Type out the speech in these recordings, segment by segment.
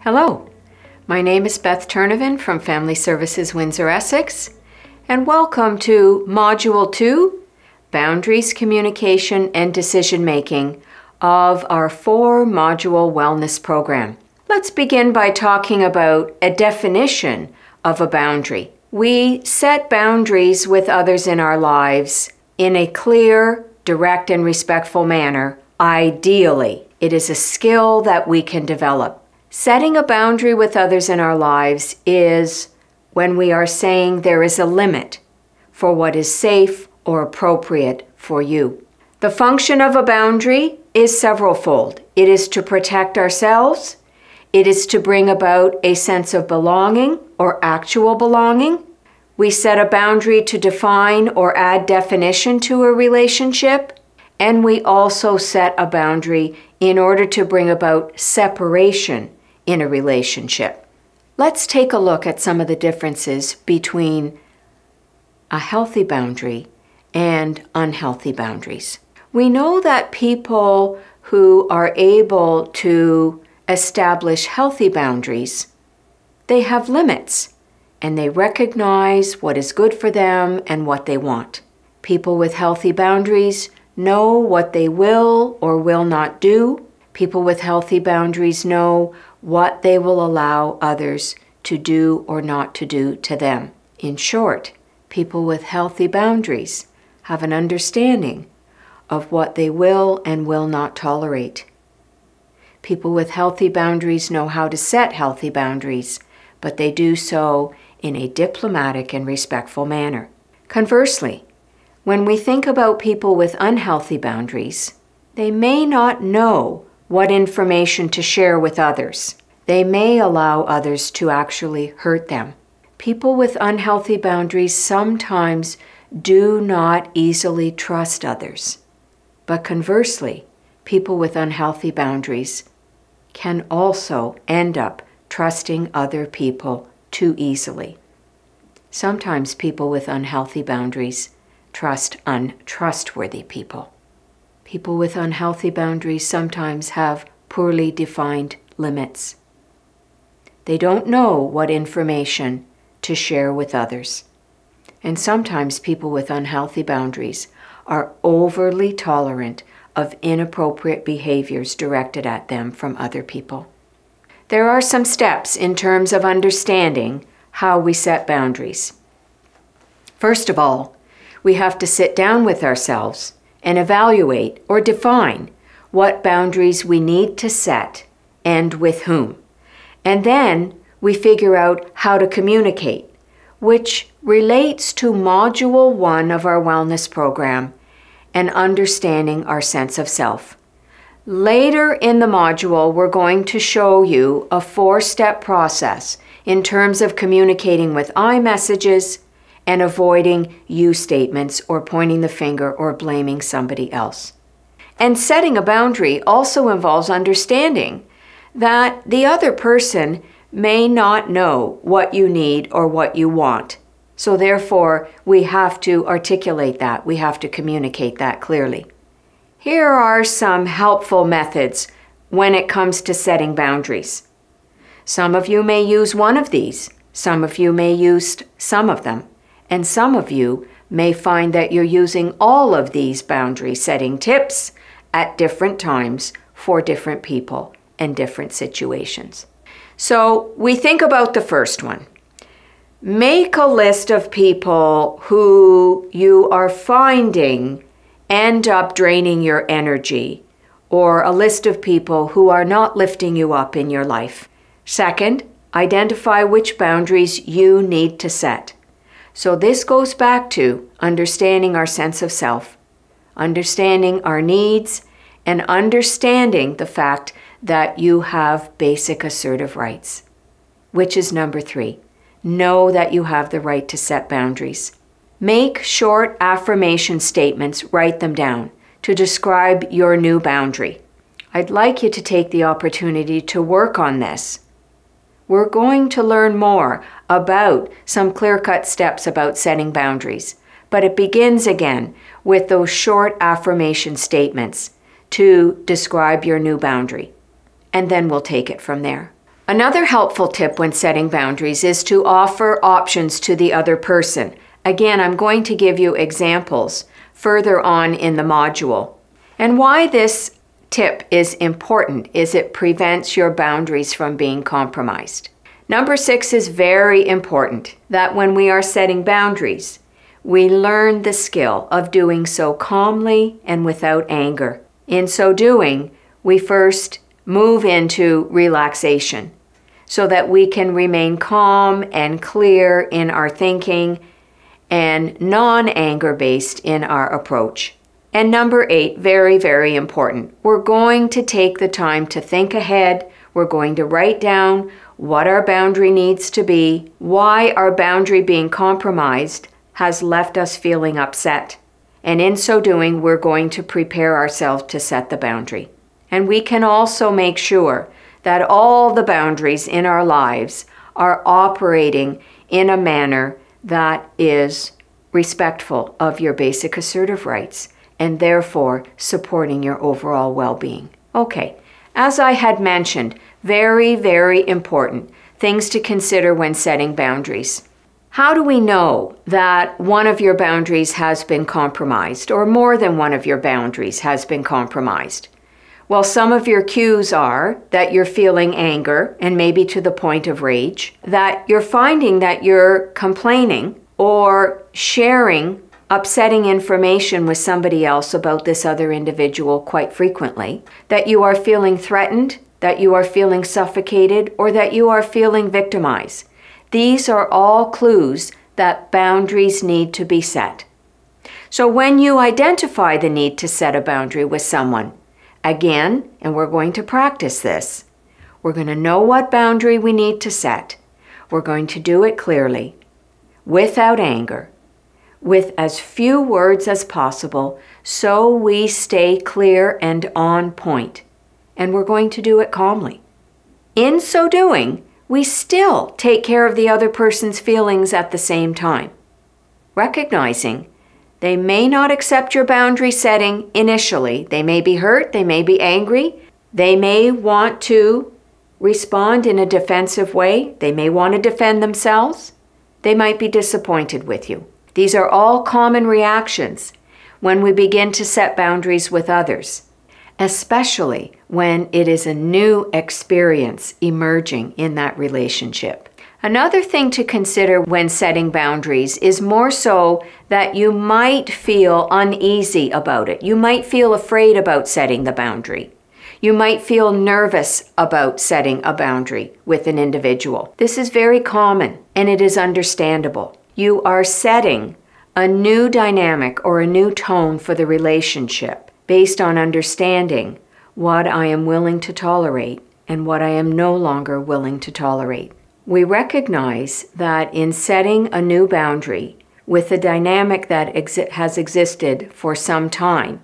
Hello, my name is Beth Turnovan from Family Services Windsor, Essex, and welcome to Module 2, Boundaries, Communication, and Decision Making of our 4-module wellness program. Let's begin by talking about a definition of a boundary. We set boundaries with others in our lives in a clear, direct, and respectful manner. Ideally, it is a skill that we can develop. Setting a boundary with others in our lives is when we are saying there is a limit for what is safe or appropriate for you. The function of a boundary is severalfold. It is to protect ourselves. It is to bring about a sense of belonging or actual belonging. We set a boundary to define or add definition to a relationship. And we also set a boundary in order to bring about separation in a relationship. Let's take a look at some of the differences between a healthy boundary and unhealthy boundaries. We know that people who are able to establish healthy boundaries, they have limits and they recognize what is good for them and what they want. People with healthy boundaries know what they will or will not do. People with healthy boundaries know what they will allow others to do or not to do to them. In short, people with healthy boundaries have an understanding of what they will and will not tolerate. People with healthy boundaries know how to set healthy boundaries, but they do so in a diplomatic and respectful manner. Conversely, when we think about people with unhealthy boundaries, they may not know what information to share with others. They may allow others to actually hurt them. People with unhealthy boundaries sometimes do not easily trust others. But conversely, people with unhealthy boundaries can also end up trusting other people too easily. Sometimes people with unhealthy boundaries trust untrustworthy people. People with unhealthy boundaries sometimes have poorly defined limits. They don't know what information to share with others. And sometimes people with unhealthy boundaries are overly tolerant of inappropriate behaviors directed at them from other people. There are some steps in terms of understanding how we set boundaries. First of all, we have to sit down with ourselves and evaluate or define what boundaries we need to set and with whom. And then we figure out how to communicate, which relates to Module 1 of our wellness program and understanding our sense of self. Later in the module, we're going to show you a 4-step process in terms of communicating with I messages and avoiding you statements or pointing the finger or blaming somebody else. And setting a boundary also involves understanding that the other person may not know what you need or what you want. So therefore, we have to articulate that. We have to communicate that clearly. Here are some helpful methods when it comes to setting boundaries. Some of you may use one of these. Some of you may use some of them. And some of you may find that you're using all of these boundary setting tips at different times for different people and different situations. So we think about the first one. Make a list of people who you are finding end up draining your energy, or a list of people who are not lifting you up in your life. Second, identify which boundaries you need to set. So this goes back to understanding our sense of self, understanding our needs, and understanding the fact that you have basic assertive rights, which is number 3. Know that you have the right to set boundaries. Make short affirmation statements, write them down, to describe your new boundary. I'd like you to take the opportunity to work on this. We're going to learn more about some clear-cut steps about setting boundaries, but it begins again with those short affirmation statements to describe your new boundary, and then we'll take it from there. Another helpful tip when setting boundaries is to offer options to the other person. Again, I'm going to give you examples further on in the module. And why this tip is important is it prevents your boundaries from being compromised. Number 6 is very important, that when we are setting boundaries, we learn the skill of doing so calmly and without anger. In so doing, we first move into relaxation so that we can remain calm and clear in our thinking and non-anger based in our approach. And number 8, very, very important. We're going to take the time to think ahead. We're going to write down what our boundary needs to be, why our boundary being compromised has left us feeling upset. And in so doing, we're going to prepare ourselves to set the boundary. And we can also make sure that all the boundaries in our lives are operating in a manner that is respectful of your basic assertive rights and therefore supporting your overall well-being. Okay, as I had mentioned, very, very important things to consider when setting boundaries. How do we know that one of your boundaries has been compromised or more than one of your boundaries has been compromised? Well, some of your cues are that you're feeling anger and maybe to the point of rage, that you're finding that you're complaining or sharing upsetting information with somebody else about this other individual quite frequently, that you are feeling threatened, that you are feeling suffocated, or that you are feeling victimized. These are all clues that boundaries need to be set. So when you identify the need to set a boundary with someone, again, and we're going to practice this, we're going to know what boundary we need to set. We're going to do it clearly, without anger, with as few words as possible, so we stay clear and on point. And we're going to do it calmly. In so doing, we still take care of the other person's feelings at the same time, recognizing they may not accept your boundary setting initially. They may be hurt, they may be angry, they may want to respond in a defensive way, they may want to defend themselves, they might be disappointed with you. These are all common reactions when we begin to set boundaries with others, especially when it is a new experience emerging in that relationship. Another thing to consider when setting boundaries is more so that you might feel uneasy about it. You might feel afraid about setting the boundary. You might feel nervous about setting a boundary with an individual. This is very common and it is understandable. You are setting a new dynamic or a new tone for the relationship based on understanding what I am willing to tolerate and what I am no longer willing to tolerate. We recognize that in setting a new boundary with a dynamic that has existed for some time,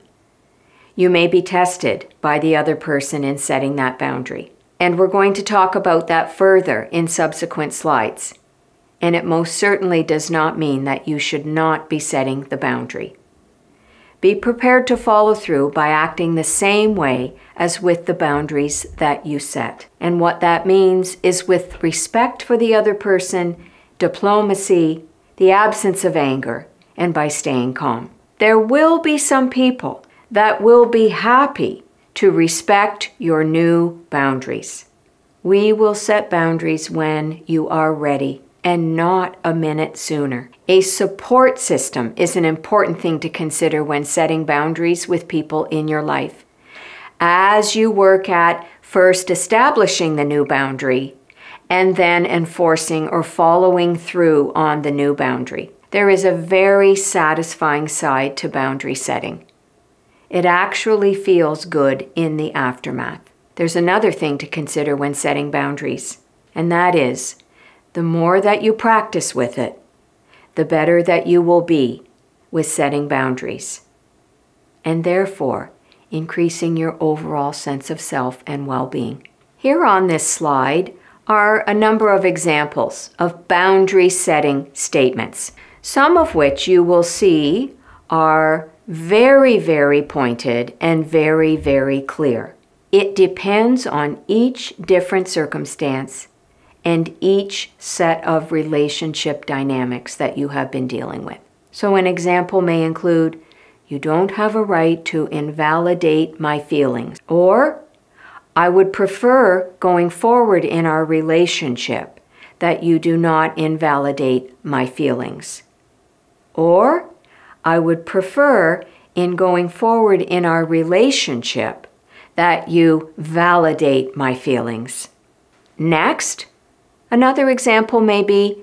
you may be tested by the other person in setting that boundary. And we're going to talk about that further in subsequent slides. And it most certainly does not mean that you should not be setting the boundary. Be prepared to follow through by acting the same way as with the boundaries that you set. And what that means is with respect for the other person, diplomacy, the absence of anger, and by staying calm. There will be some people that will be happy to respect your new boundaries. We will set boundaries when you are ready and not a minute sooner. A support system is an important thing to consider when setting boundaries with people in your life. As you work at first establishing the new boundary and then enforcing or following through on the new boundary, there is a very satisfying side to boundary setting. It actually feels good in the aftermath. There's another thing to consider when setting boundaries, and that is the more that you practice with it, the better that you will be with setting boundaries, and therefore increasing your overall sense of self and well-being. Here on this slide are a number of examples of boundary setting statements, some of which you will see are very, very pointed and very, very clear. It depends on each different circumstance and each set of relationship dynamics that you have been dealing with. So an example may include, you don't have a right to invalidate my feelings, or I would prefer going forward in our relationship that you do not invalidate my feelings. Or I would prefer in going forward in our relationship that you validate my feelings. Next, another example may be,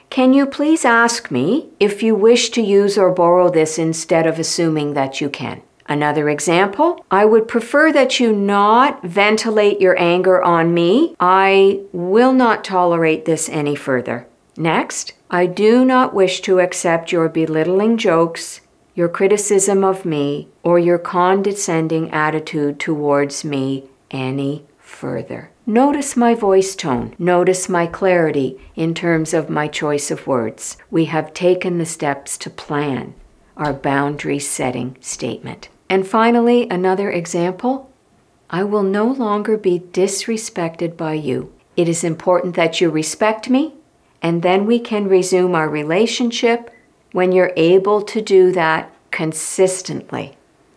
can you please ask me if you wish to use or borrow this instead of assuming that you can? Another example, I would prefer that you not ventilate your anger on me. I will not tolerate this any further. Next, I do not wish to accept your belittling jokes, your criticism of me, or your condescending attitude towards me any further. Notice my voice tone. Notice my clarity in terms of my choice of words. We have taken the steps to plan our boundary setting statement. And finally, another example, I will no longer be disrespected by you. It is important that you respect me, and then we can resume our relationship when you're able to do that consistently.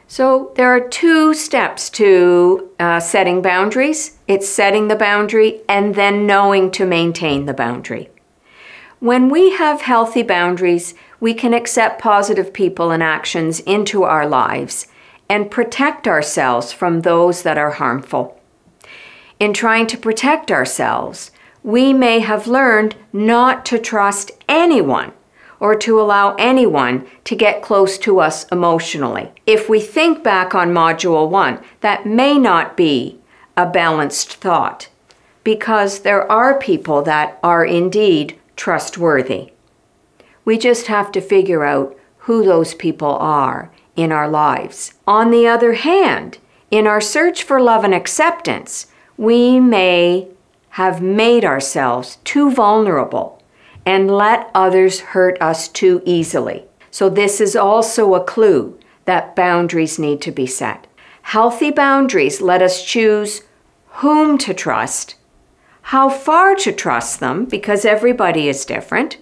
So there are 2 steps to setting boundaries. It's setting the boundary and then knowing to maintain the boundary. When we have healthy boundaries, we can accept positive people and actions into our lives and protect ourselves from those that are harmful. In trying to protect ourselves, we may have learned not to trust anyone or to allow anyone to get close to us emotionally. If we think back on Module 1, that may not be a balanced thought, because there are people that are indeed trustworthy. We just have to figure out who those people are in our lives. On the other hand, in our search for love and acceptance, we may have made ourselves too vulnerable and let others hurt us too easily. So this is also a clue that boundaries need to be set. Healthy boundaries let us choose whom to trust, how far to trust them, because everybody is different,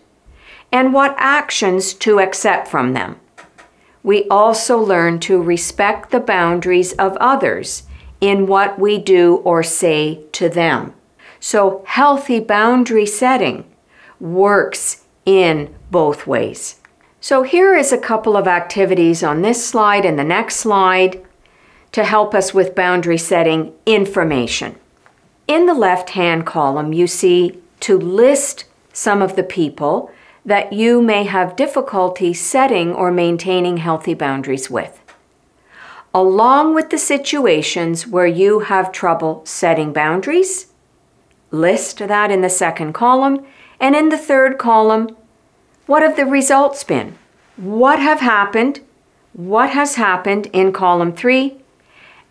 and what actions to accept from them. We also learn to respect the boundaries of others in what we do or say to them. So healthy boundary setting works in both ways. So here is a couple of activities on this slide and the next slide to help us with boundary setting information. In the left-hand column, you see to list some of the people that you may have difficulty setting or maintaining healthy boundaries with, along with the situations where you have trouble setting boundaries. List that in the second column. And in the third column, what have the results been? What have happened? What has happened in column 3?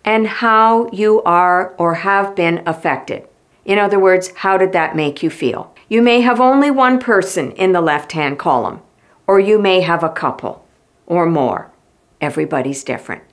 And how you are or have been affected. In other words, how did that make you feel? You may have only one person in the left-hand column, or you may have a couple or more. Everybody's different.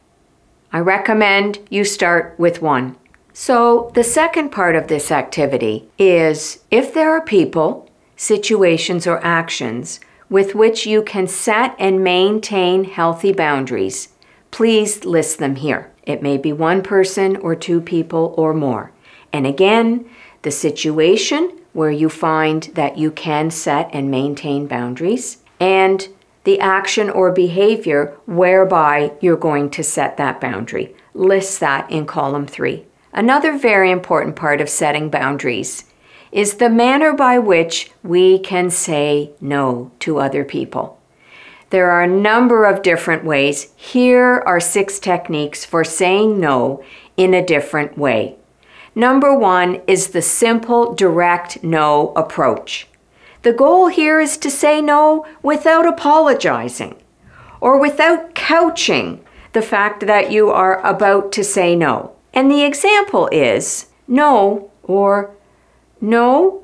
I recommend you start with one. So the second part of this activity is if there are people, situations, or actions with which you can set and maintain healthy boundaries, please list them here. It may be one person or 2 people or more. And again, the situation where you find that you can set and maintain boundaries, and the action or behavior whereby you're going to set that boundary. List that in column 3. Another very important part of setting boundaries is the manner by which we can say no to other people. There are a number of different ways. Here are 6 techniques for saying no in a different way. Number 1 is the simple, direct no approach. The goal here is to say no without apologizing or without couching the fact that you are about to say no. And the example is no or no,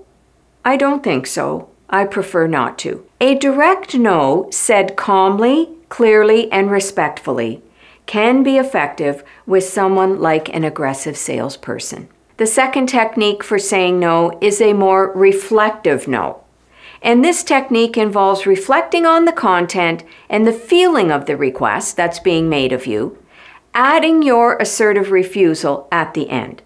I don't think so. I prefer not to. A direct no said calmly, clearly, and respectfully can be effective with someone like an aggressive salesperson. The second technique for saying no is a more reflective no. And this technique involves reflecting on the content and the feeling of the request that's being made of you, adding your assertive refusal at the end.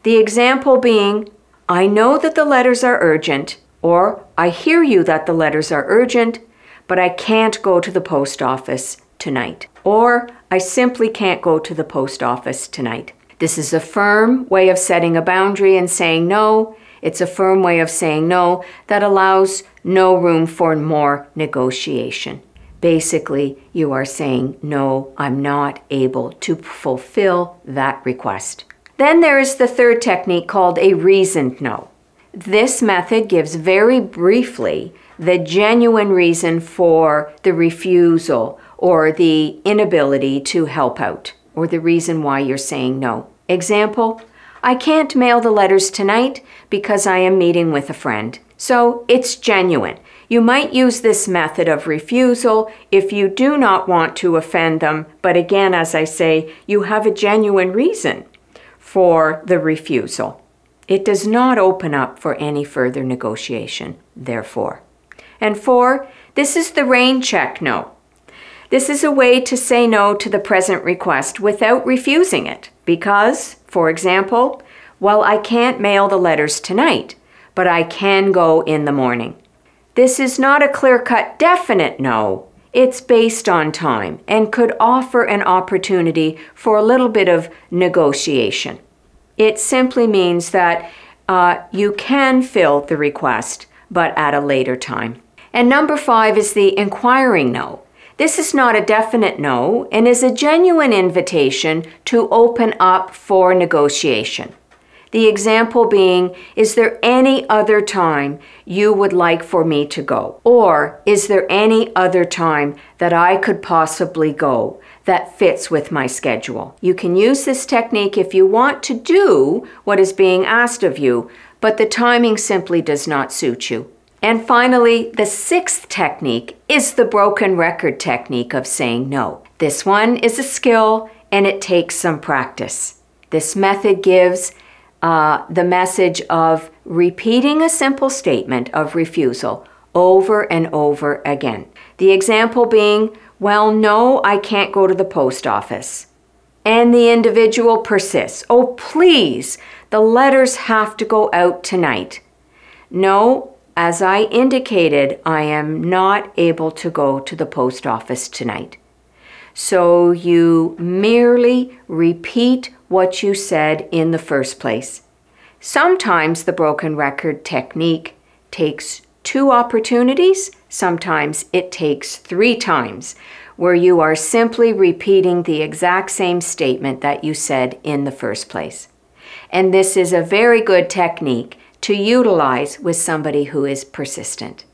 The example being, I know that the letters are urgent, or I hear you that the letters are urgent, but I can't go to the post office tonight. Or I simply can't go to the post office tonight. This is a firm way of setting a boundary and saying no. It's a firm way of saying no that allows no room for more negotiation. Basically, you are saying, no, I'm not able to fulfill that request. Then there is the third technique called a reasoned no. This method gives very briefly the genuine reason for the refusal or the inability to help out, or the reason why you're saying no. Example, I can't mail the letters tonight because I am meeting with a friend. So it's genuine. You might use this method of refusal if you do not want to offend them, but again, as I say, you have a genuine reason for the refusal. It does not open up for any further negotiation, therefore. And 4, this is the rain check no. This is a way to say no to the present request without refusing it because, for example, well, I can't mail the letters tonight, but I can go in the morning. This is not a clear-cut definite no. It's based on time and could offer an opportunity for a little bit of negotiation. It simply means that you can fill the request, but at a later time. And number 5 is the inquiring no. This is not a definite no and is a genuine invitation to open up for negotiation. The example being, is there any other time you would like for me to go? Or is there any other time that I could possibly go that fits with my schedule? You can use this technique if you want to do what is being asked of you, but the timing simply does not suit you. And finally, the 6th technique is the broken record technique of saying no. This one is a skill and it takes some practice. This method gives the message of repeating a simple statement of refusal over and over again. The example being, well, no, I can't go to the post office. And the individual persists. Oh, please, the letters have to go out tonight. No, as I indicated, I am not able to go to the post office tonight. So you merely repeat what you said in the first place. Sometimes the broken record technique takes 2 opportunities. Sometimes it takes 3 times, where you are simply repeating the exact same statement that you said in the first place. And this is a very good technique to utilize with somebody who is persistent.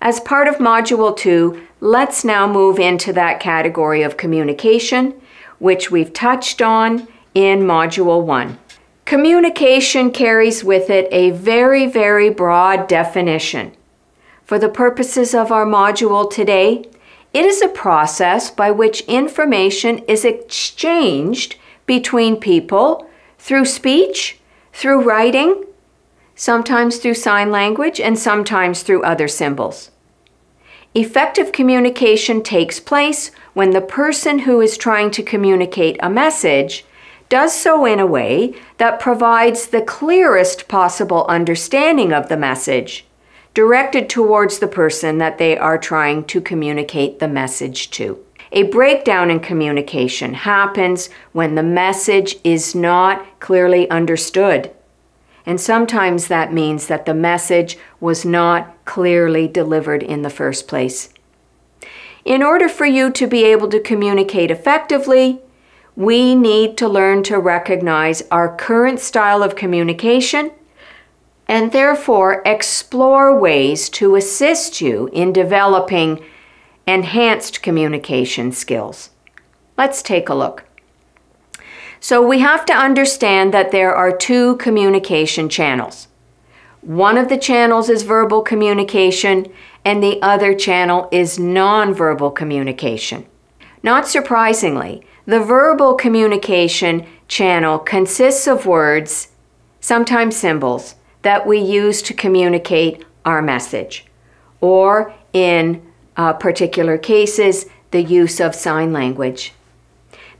As part of Module 2, let's now move into that category of communication, which we've touched on in Module 1. Communication carries with it a very, very broad definition. For the purposes of our module today, it is a process by which information is exchanged between people through speech, through writing, sometimes through sign language, and sometimes through other symbols. Effective communication takes place when the person who is trying to communicate a message does so in a way that provides the clearest possible understanding of the message directed towards the person that they are trying to communicate the message to. A breakdown in communication happens when the message is not clearly understood. And sometimes that means that the message was not clearly delivered in the first place. In order for you to be able to communicate effectively, we need to learn to recognize our current style of communication and therefore explore ways to assist you in developing enhanced communication skills. Let's take a look. So we have to understand that there are 2 communication channels. One of the channels is verbal communication and the other channel is nonverbal communication. Not surprisingly, The verbal communication channel consists of words, sometimes symbols, that we use to communicate our message, or in particular cases, the use of sign language.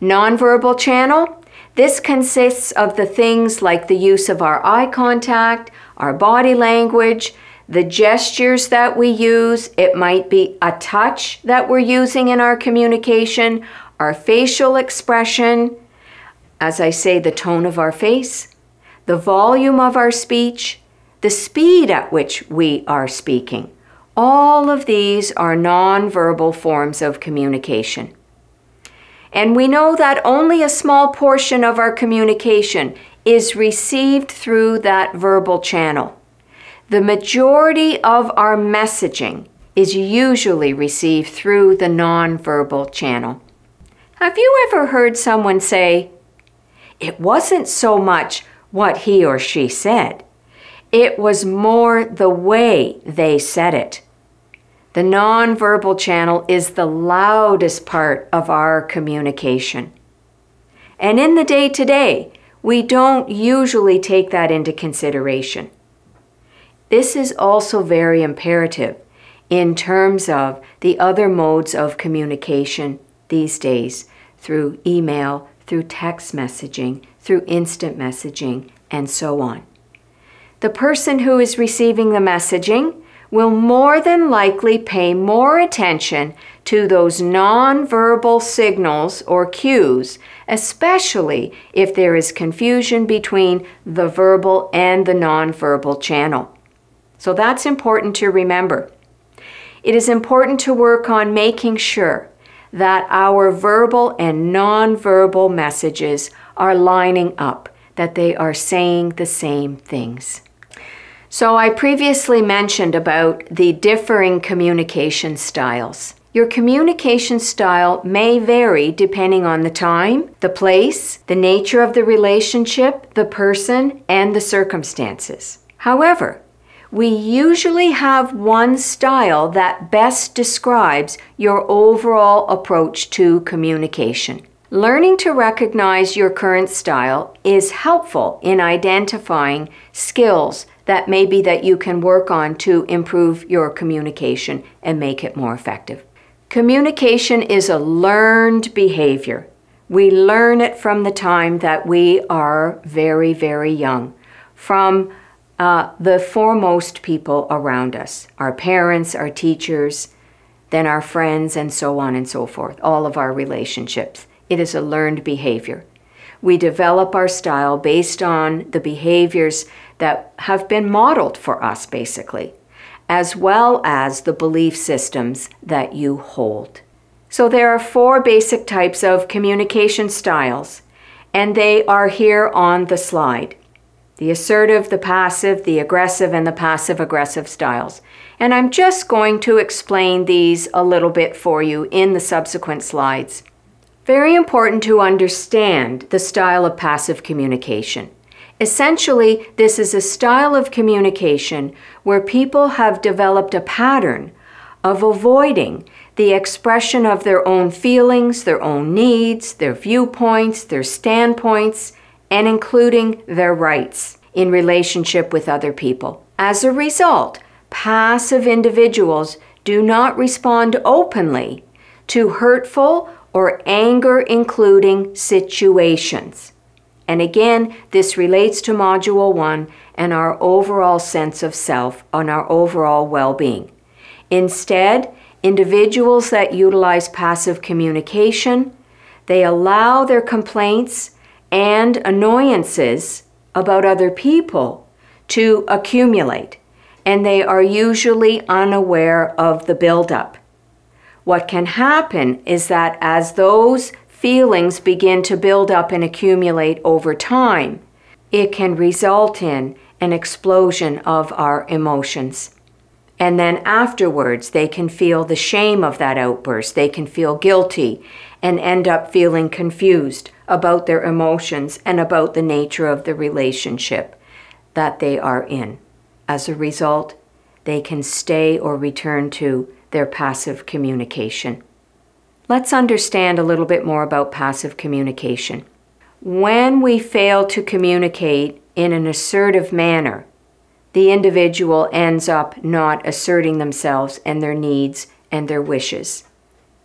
Nonverbal channel, this consists of the things like the use of our eye contact, our body language, the gestures that we use. It might be a touch that we're using in our communication, our facial expression, as I say, the tone of our face, the volume of our speech, the speed at which we are speaking. All of these are nonverbal forms of communication. And we know that only a small portion of our communication is received through that verbal channel. The majority of our messaging is usually received through the nonverbal channel. Have you ever heard someone say, "It wasn't so much what he or she said, it was more the way they said it"? The nonverbal channel is the loudest part of our communication. And in the day-to-day, we don't usually take that into consideration. This is also very imperative in terms of the other modes of communication these days, through email, through text messaging, through instant messaging, and so on. The person who is receiving the messaging will more than likely pay more attention to those nonverbal signals or cues, especially if there is confusion between the verbal and the nonverbal channel. So that's important to remember. It is important to work on making sure that our verbal and nonverbal messages are lining up, that they are saying the same things. So I previously mentioned about the differing communication styles. Your communication style may vary depending on the time, the place, the nature of the relationship, the person, and the circumstances. However, we usually have one style that best describes your overall approach to communication. Learning to recognize your current style is helpful in identifying skills that maybe that you can work on to improve your communication and make it more effective. Communication is a learned behavior. We learn it from the time that we are very, very young, from the foremost people around us, our parents, our teachers, then our friends, and so on and so forth, all of our relationships. It is a learned behavior. We develop our style based on the behaviors that have been modeled for us, basically, as well as the belief systems that you hold. So there are 4 basic types of communication styles, and they are here on the slide. The assertive, the passive, the aggressive, and the passive-aggressive styles. And I'm just going to explain these a little bit for you in the subsequent slides. Very important to understand the style of passive communication. Essentially, this is a style of communication where people have developed a pattern of avoiding the expression of their own feelings, their own needs, their viewpoints, their standpoints, and including their rights in relationship with other people. As a result, passive individuals do not respond openly to hurtful or anger-including situations. And again, this relates to Module 1 and our overall sense of self and our overall well-being. Instead, individuals that utilize passive communication, they allow their complaints and annoyances about other people to accumulate, and they are usually unaware of the buildup. What can happen is that as those feelings begin to build up and accumulate over time, it can result in an explosion of our emotions. And then afterwards, they can feel the shame of that outburst. They can feel guilty and end up feeling confused about their emotions and about the nature of the relationship that they are in. As a result, they can stay or return to their passive communication. Let's understand a little bit more about passive communication. When we fail to communicate in an assertive manner, the individual ends up not asserting themselves and their needs and their wishes.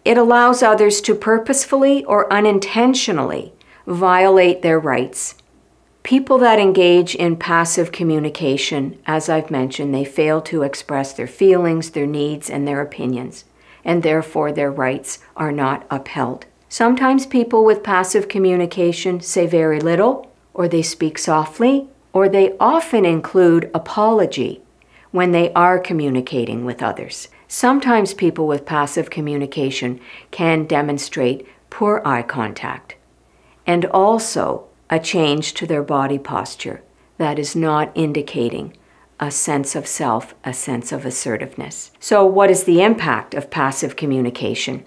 It allows others to purposefully or unintentionally violate their rights. People that engage in passive communication, as I've mentioned, they fail to express their feelings, their needs, and their opinions, and therefore their rights are not upheld. Sometimes people with passive communication say very little, or they speak softly, or they often include apology when they are communicating with others. Sometimes people with passive communication can demonstrate poor eye contact and also a change to their body posture that is not indicating a sense of self, a sense of assertiveness. So what is the impact of passive communication?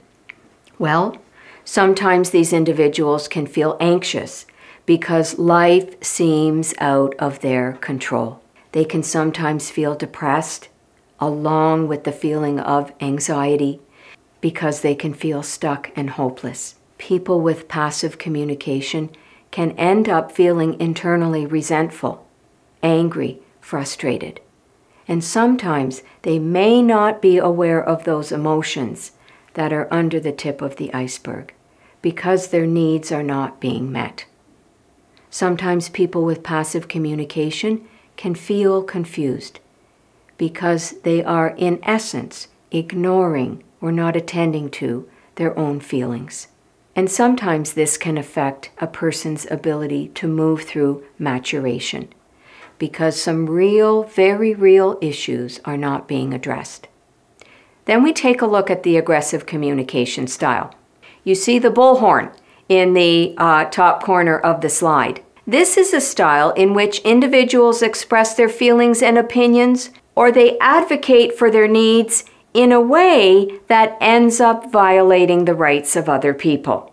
Well, sometimes these individuals can feel anxious because life seems out of their control. They can sometimes feel depressed, along with the feeling of anxiety, because they can feel stuck and hopeless. People with passive communication can end up feeling internally resentful, angry, frustrated. And sometimes they may not be aware of those emotions that are under the tip of the iceberg because their needs are not being met. Sometimes people with passive communication can feel confused because they are in essence ignoring or not attending to their own feelings. And sometimes this can affect a person's ability to move through maturation because some real, very real issues are not being addressed. Then we take a look at the aggressive communication style. You see the bullhorn in the top corner of the slide. This is a style in which individuals express their feelings and opinions, or they advocate for their needs in a way that ends up violating the rights of other people.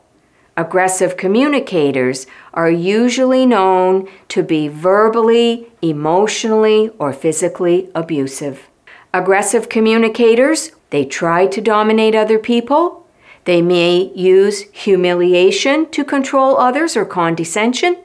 Aggressive communicators are usually known to be verbally, emotionally, or physically abusive. Aggressive communicators, they try to dominate other people. They may use humiliation to control others or condescension.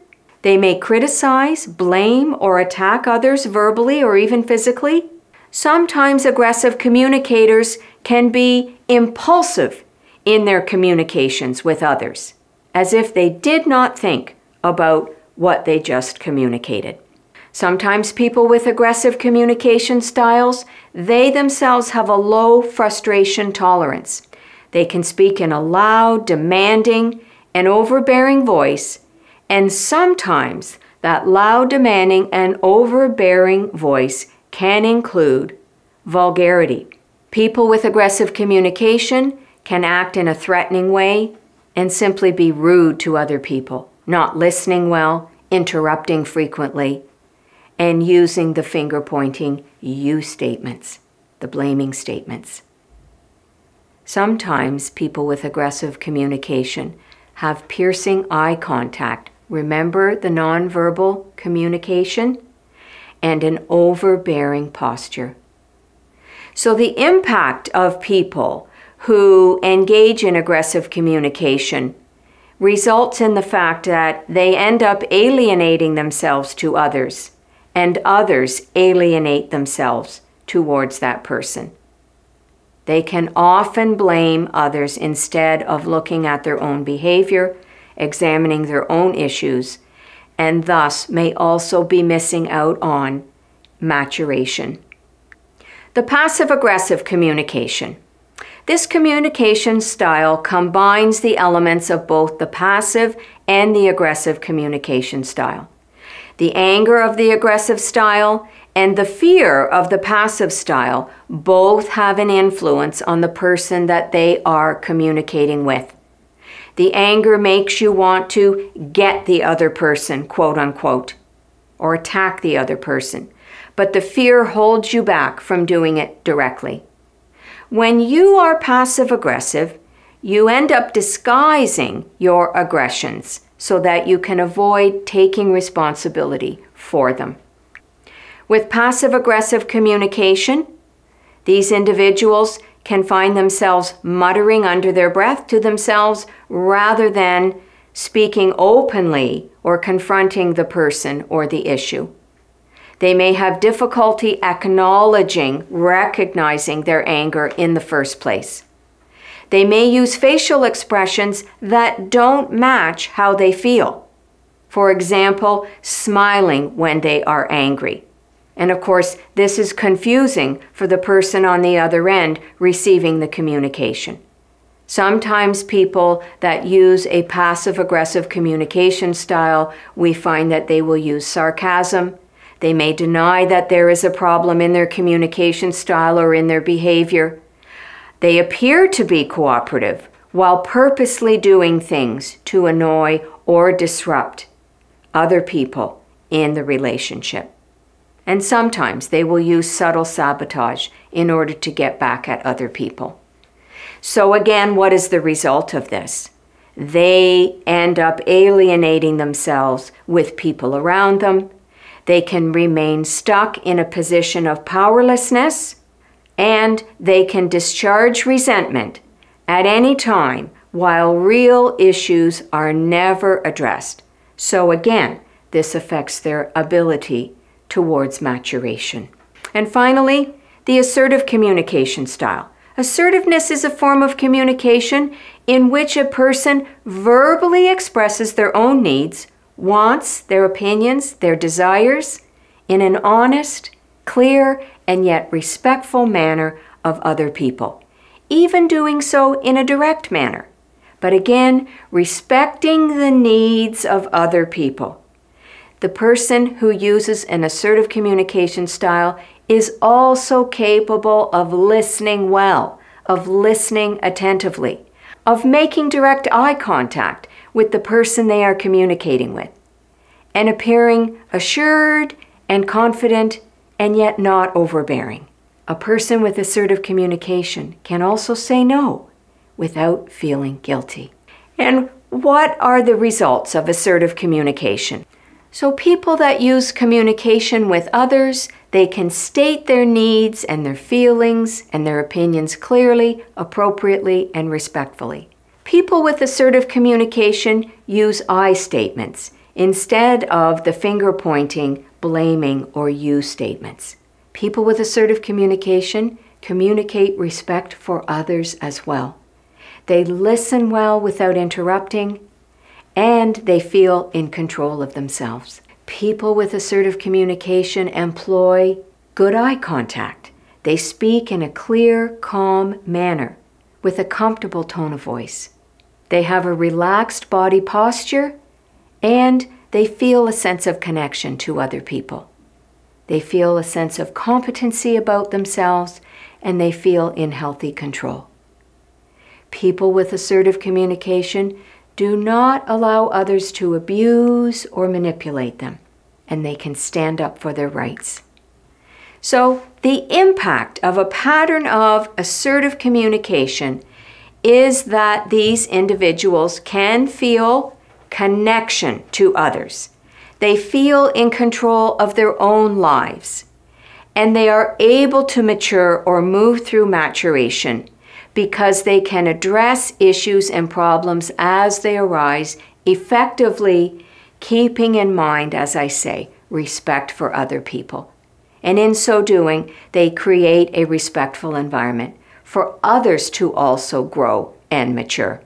They may criticize, blame, or attack others verbally or even physically. Sometimes aggressive communicators can be impulsive in their communications with others, as if they did not think about what they just communicated. Sometimes people with aggressive communication styles, they themselves have a low frustration tolerance. They can speak in a loud, demanding, and overbearing voice, and sometimes that loud, demanding, and overbearing voice can include vulgarity. People with aggressive communication can act in a threatening way and simply be rude to other people, not listening well, interrupting frequently, and using the finger-pointing you statements, the blaming statements. Sometimes people with aggressive communication have piercing eye contact. Remember the nonverbal communication? And an overbearing posture. So the impact of people who engage in aggressive communication results in the fact that they end up alienating themselves to others, and others alienate themselves towards that person. They can often blame others instead of looking at their own behavior, examining their own issues, and thus may also be missing out on maturation. The passive-aggressive communication. This communication style combines the elements of both the passive and the aggressive communication style. The anger of the aggressive style and the fear of the passive style both have an influence on the person that they are communicating with. The anger makes you want to get the other person, quote unquote, or attack the other person. But the fear holds you back from doing it directly. When you are passive-aggressive, you end up disguising your aggressions so that you can avoid taking responsibility for them. With passive-aggressive communication, these individuals can find themselves muttering under their breath to themselves rather than speaking openly or confronting the person or the issue. They may have difficulty acknowledging, recognizing their anger in the first place. They may use facial expressions that don't match how they feel. For example, smiling when they are angry. And of course, this is confusing for the person on the other end receiving the communication. Sometimes people that use a passive-aggressive communication style, we find that they will use sarcasm. They may deny that there is a problem in their communication style or in their behavior. They appear to be cooperative while purposely doing things to annoy or disrupt other people in the relationship. And sometimes they will use subtle sabotage in order to get back at other people. So again, what is the result of this? They end up alienating themselves with people around them. They can remain stuck in a position of powerlessness, and they can discharge resentment at any time while real issues are never addressed. So again, this affects their ability towards maturation. And finally, the assertive communication style. Assertiveness is a form of communication in which a person verbally expresses their own needs, wants, their opinions, their desires in an honest, clear, and yet respectful manner of other people, even doing so in a direct manner. But again, respecting the needs of other people. The person who uses an assertive communication style is also capable of listening well, of listening attentively, of making direct eye contact with the person they are communicating with, and appearing assured and confident and yet not overbearing. A person with assertive communication can also say no without feeling guilty. And what are the results of assertive communication? So people that use communication with others, they can state their needs and their feelings and their opinions clearly, appropriately, and respectfully. People with assertive communication use I statements instead of the finger pointing, blaming, or you statements. People with assertive communication communicate respect for others as well. They listen well without interrupting, and they feel in control of themselves. People with assertive communication employ good eye contact. They speak in a clear, calm manner with a comfortable tone of voice. They have a relaxed body posture, and they feel a sense of connection to other people. They feel a sense of competency about themselves, and they feel in healthy control. People with assertive communication do not allow others to abuse or manipulate them, and they can stand up for their rights. So the impact of a pattern of assertive communication is that these individuals can feel connection to others. They feel in control of their own lives, and they are able to mature or move through maturation because they can address issues and problems as they arise effectively, keeping in mind, as I say, respect for other people. And in so doing, they create a respectful environment for others to also grow and mature.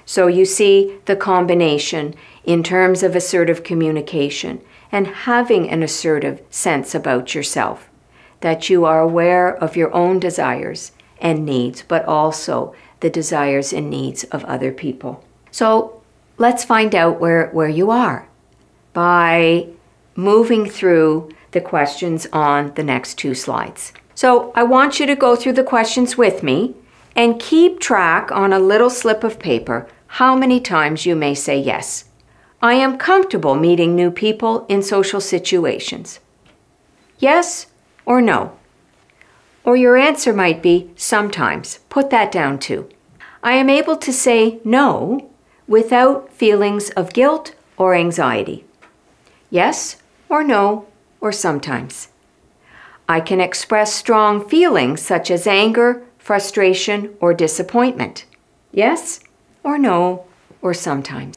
So you see the combination in terms of assertive communication and having an assertive sense about yourself, that you are aware of your own desires and needs, but also the desires and needs of other people. So let's find out where you are by moving through the questions on the next two slides. So I want you to go through the questions with me and keep track on a little slip of paper how many times you may say yes. I am comfortable meeting new people in social situations. Yes or no? Or your answer might be sometimes. Put that down too. I am able to say no without feelings of guilt or anxiety. Yes or no, or sometimes. I can express strong feelings such as anger, frustration, or disappointment? Yes or no, or sometimes.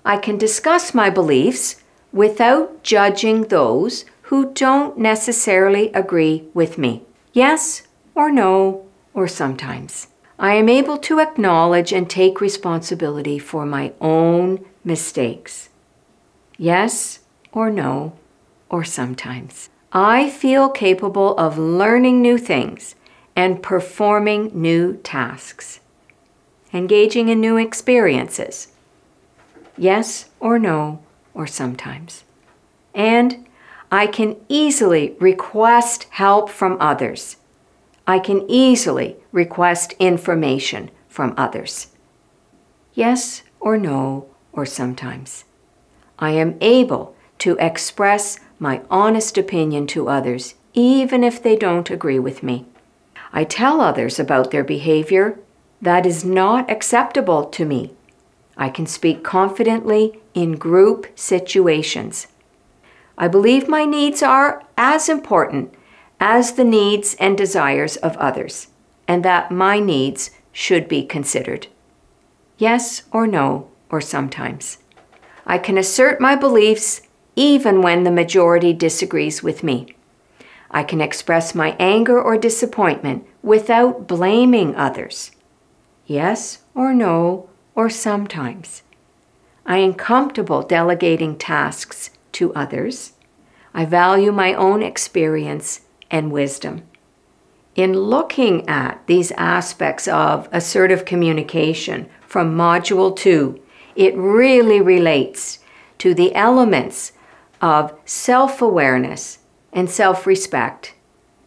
I can discuss my beliefs without judging those who don't necessarily agree with me. Yes or no, or sometimes. I am able to acknowledge and take responsibility for my own mistakes. Yes or no, or sometimes. I feel capable of learning new things and performing new tasks, engaging in new experiences. Yes or no, or sometimes. And I can easily request help from others. I can easily request information from others. Yes or no, or sometimes. I am able to express my honest opinion to others, even if they don't agree with me. I tell others about their behavior that is not acceptable to me. I can speak confidently in group situations. I believe my needs are as important as the needs and desires of others, and that my needs should be considered. Yes or no, or sometimes. I can assert my beliefs even when the majority disagrees with me. I can express my anger or disappointment without blaming others. Yes or no, or sometimes. I am comfortable delegating tasks to others. I value my own experience and wisdom. In looking at these aspects of assertive communication from Module 2, it really relates to the elements of self-awareness and self-respect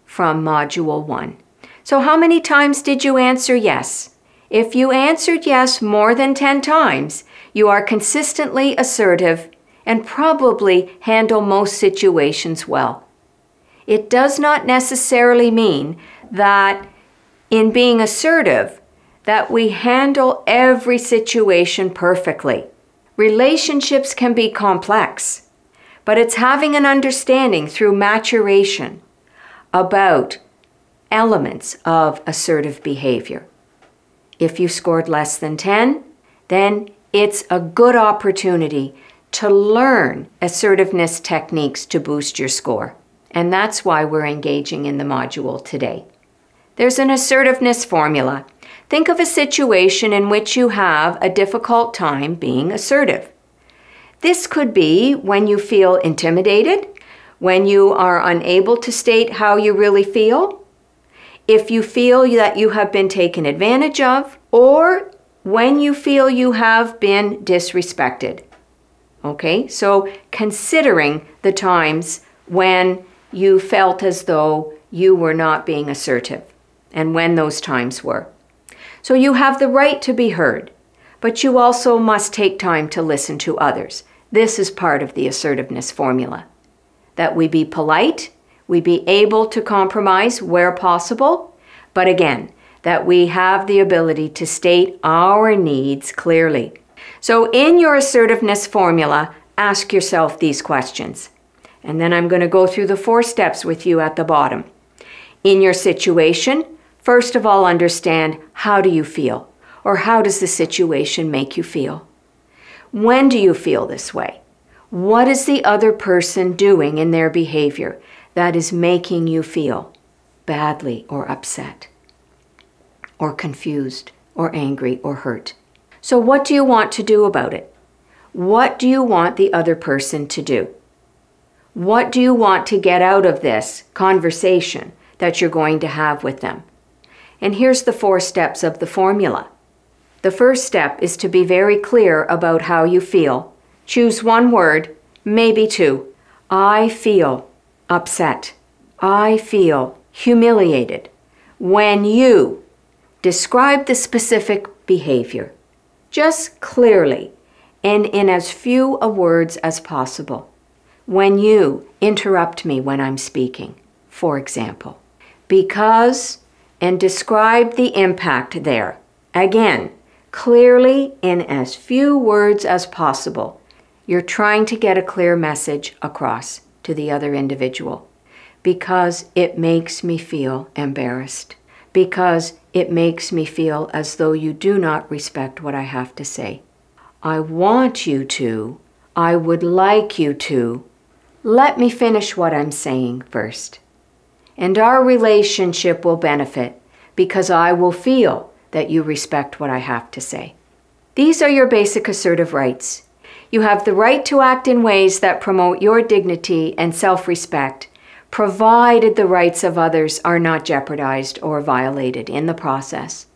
from Module 1. So how many times did you answer yes? If you answered yes more than 10 times, you are consistently assertive and probably handle most situations well. It does not necessarily mean that in being assertive, that we handle every situation perfectly. Relationships can be complex, but it's having an understanding through maturation about elements of assertive behavior. If you scored less than 10, then it's a good opportunity to learn assertiveness techniques to boost your score. And that's why we're engaging in the module today. There's an assertiveness formula. Think of a situation in which you have a difficult time being assertive. This could be when you feel intimidated, when you are unable to state how you really feel, if you feel that you have been taken advantage of, or when you feel you have been disrespected. Okay, so considering the times when you felt as though you were not being assertive and when those times were. So you have the right to be heard, but you also must take time to listen to others. This is part of the assertiveness formula. That we be polite, we be able to compromise where possible, but again, that we have the ability to state our needs clearly. So in your assertiveness formula, ask yourself these questions. And then I'm going to go through the 4 steps with you at the bottom. In your situation, first of all, understand how do you feel, or how does the situation make you feel? When do you feel this way? What is the other person doing in their behavior that is making you feel badly or upset, or confused, or angry, or hurt? So what do you want to do about it? What do you want the other person to do? What do you want to get out of this conversation that you're going to have with them? And here's the 4 steps of the formula. The first step is to be very clear about how you feel. Choose 1 word, maybe 2. I feel upset. I feel humiliated. When you describe the specific behavior, just clearly and in as few words as possible. When you interrupt me when I'm speaking, for example, because, and describe the impact there. Again, clearly in as few words as possible. You're trying to get a clear message across to the other individual. Because it makes me feel embarrassed. because it makes me feel as though you do not respect what I have to say. I want you to. I would like you to. Let me finish what I'm saying first. And our relationship will benefit because I will feel that you respect what I have to say. These are your basic assertive rights. You have the right to act in ways that promote your dignity and self-respect, provided the rights of others are not jeopardized or violated in the process.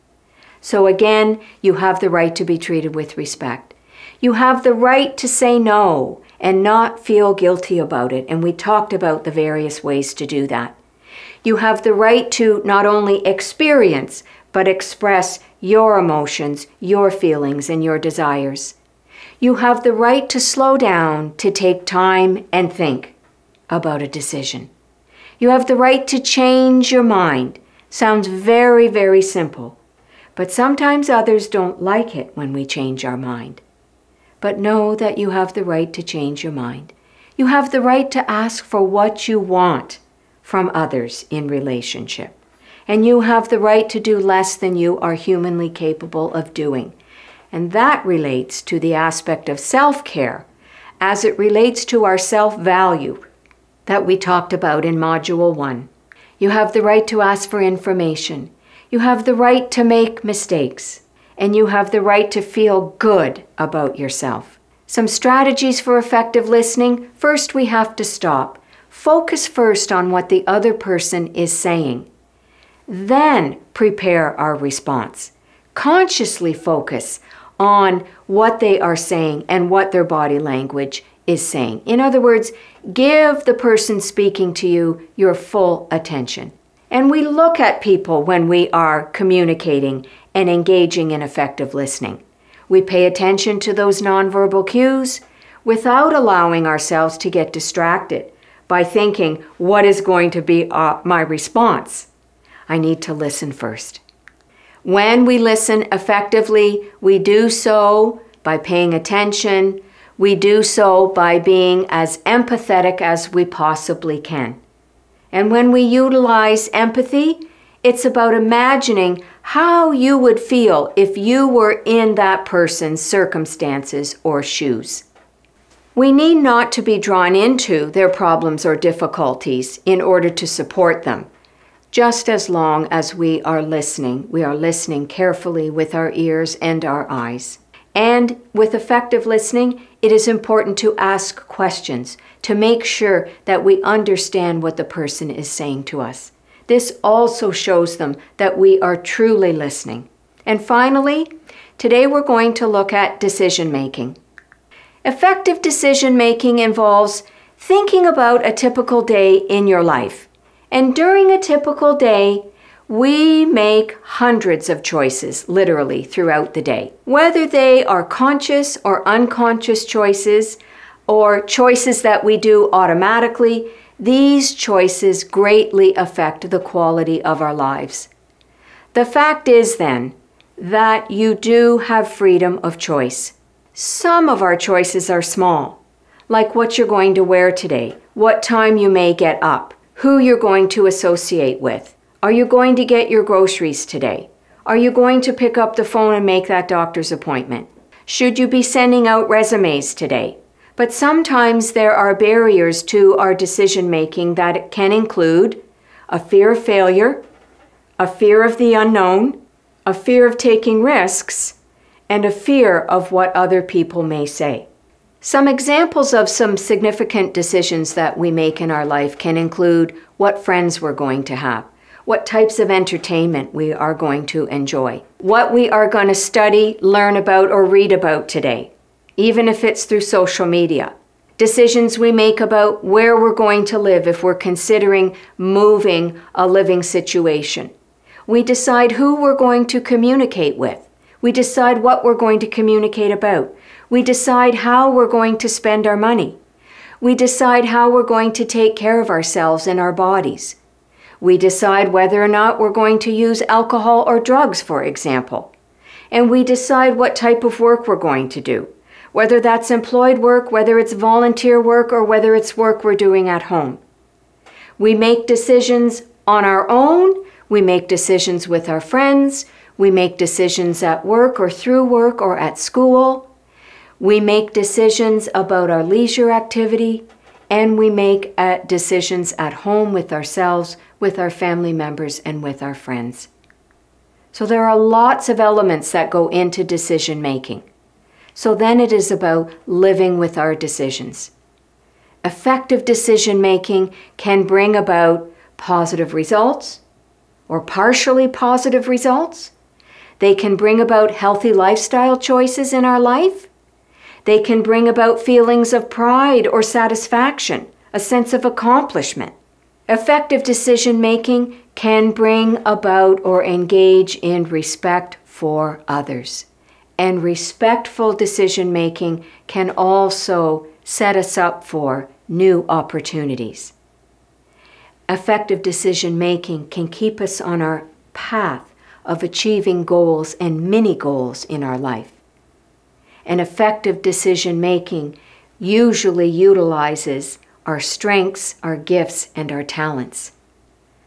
So again, you have the right to be treated with respect. You have the right to say no and not feel guilty about it, and we talked about the various ways to do that. You have the right to not only experience, but express your emotions, your feelings, and your desires. You have the right to slow down, to take time and think about a decision. You have the right to change your mind. Sounds very, very simple, but sometimes others don't like it when we change our mind. But know that you have the right to change your mind. You have the right to ask for what you want from others in relationship. And you have the right to do less than you are humanly capable of doing. And that relates to the aspect of self-care as it relates to our self-value that we talked about in Module 1. You have the right to ask for information. You have the right to make mistakes. And you have the right to feel good about yourself. Some strategies for effective listening. First, we have to stop. Focus first on what the other person is saying. Then prepare our response. Consciously focus on what they are saying and what their body language is saying. In other words, give the person speaking to you your full attention. And we look at people when we are communicating and engaging in effective listening. We pay attention to those nonverbal cues without allowing ourselves to get distracted by thinking, what is going to be my response? I need to listen first. When we listen effectively, we do so by paying attention. We do so by being as empathetic as we possibly can. And when we utilize empathy, it's about imagining how you would feel if you were in that person's circumstances or shoes. We need not to be drawn into their problems or difficulties in order to support them. Just as long as we are listening carefully with our ears and our eyes. And with effective listening, it is important to ask questions to make sure that we understand what the person is saying to us. This also shows them that we are truly listening. And finally, today we're going to look at decision making. Effective decision making involves thinking about a typical day in your life. And during a typical day, we make hundreds of choices, literally, throughout the day. Whether they are conscious or unconscious choices, or choices that we do automatically, these choices greatly affect the quality of our lives. The fact is, then, that you do have freedom of choice. Some of our choices are small, like what you're going to wear today, what time you may get up, who you're going to associate with. Are you going to get your groceries today? Are you going to pick up the phone and make that doctor's appointment? Should you be sending out resumes today? But sometimes there are barriers to our decision making that can include a fear of failure, a fear of the unknown, a fear of taking risks, and a fear of what other people may say. Some examples of some significant decisions that we make in our life can include what friends we're going to have, what types of entertainment we are going to enjoy, what we are going to study, learn about, or read about today, even if it's through social media. Decisions we make about where we're going to live if we're considering moving a living situation. We decide who we're going to communicate with. We decide what we're going to communicate about. We decide how we're going to spend our money. We decide how we're going to take care of ourselves and our bodies. We decide whether or not we're going to use alcohol or drugs, for example. And we decide what type of work we're going to do, whether that's employed work, whether it's volunteer work, or whether it's work we're doing at home. We make decisions on our own We make decisions with our friends. We make decisions at work or through work or at school. We make decisions about our leisure activity. And we make decisions at home with ourselves, with our family members, and with our friends. So there are lots of elements that go into decision making. So then it is about living with our decisions. Effective decision making can bring about positive results or partially positive results. They can bring about healthy lifestyle choices in our life. They can bring about feelings of pride or satisfaction, a sense of accomplishment. Effective decision making can bring about or engage in respect for others. And respectful decision making can also set us up for new opportunities. Effective decision making can keep us on our path of achieving goals and mini goals in our life. And effective decision making usually utilizes our strengths, our gifts, and our talents.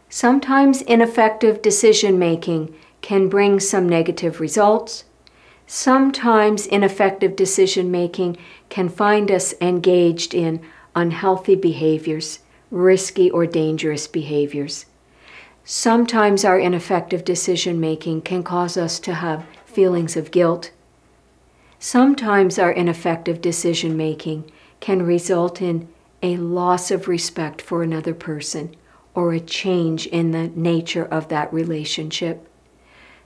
Sometimes ineffective decision making can bring some negative results. Sometimes ineffective decision making can find us engaged in unhealthy behaviors, risky or dangerous behaviors. Sometimes our ineffective decision making can cause us to have feelings of guilt. Sometimes our ineffective decision making can result in a loss of respect for another person or a change in the nature of that relationship.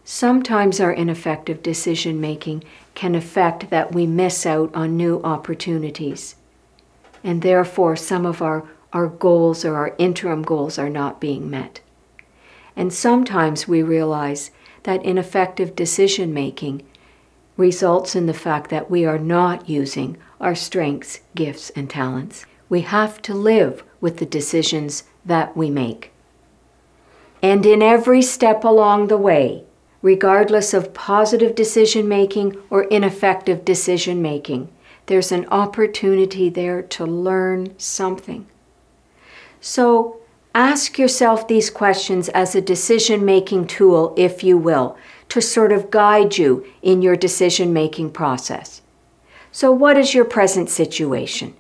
Sometimes our ineffective decision making can affect that we miss out on new opportunities, and therefore some of our goals or our interim goals are not being met. And sometimes we realize that ineffective decision making results in the fact that we are not using our strengths, gifts, and talents. We have to live with the decisions that we make. And in every step along the way, regardless of positive decision making or ineffective decision making, there's an opportunity there to learn something. So ask yourself these questions as a decision-making tool, if you will, to sort of guide you in your decision-making process. So what is your present situation?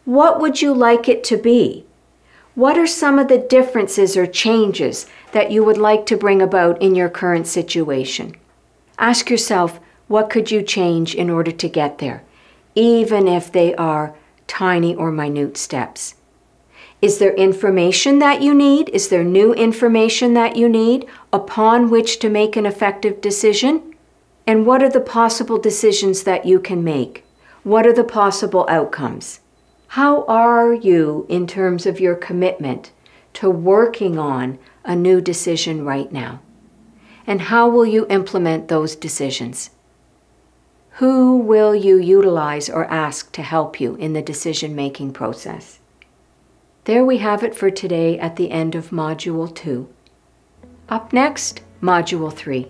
What would you like it to be? What are some of the differences or changes that you would like to bring about in your current situation? Ask yourself, what could you change in order to get there, even if they are tiny or minute steps? Is there information that you need? Is there new information that you need upon which to make an effective decision? And what are the possible decisions that you can make? What are the possible outcomes? How are you in terms of your commitment to working on a new decision right now? And how will you implement those decisions? Who will you utilize or ask to help you in the decision-making process? There we have it for today at the end of Module 2. Up next, Module 3.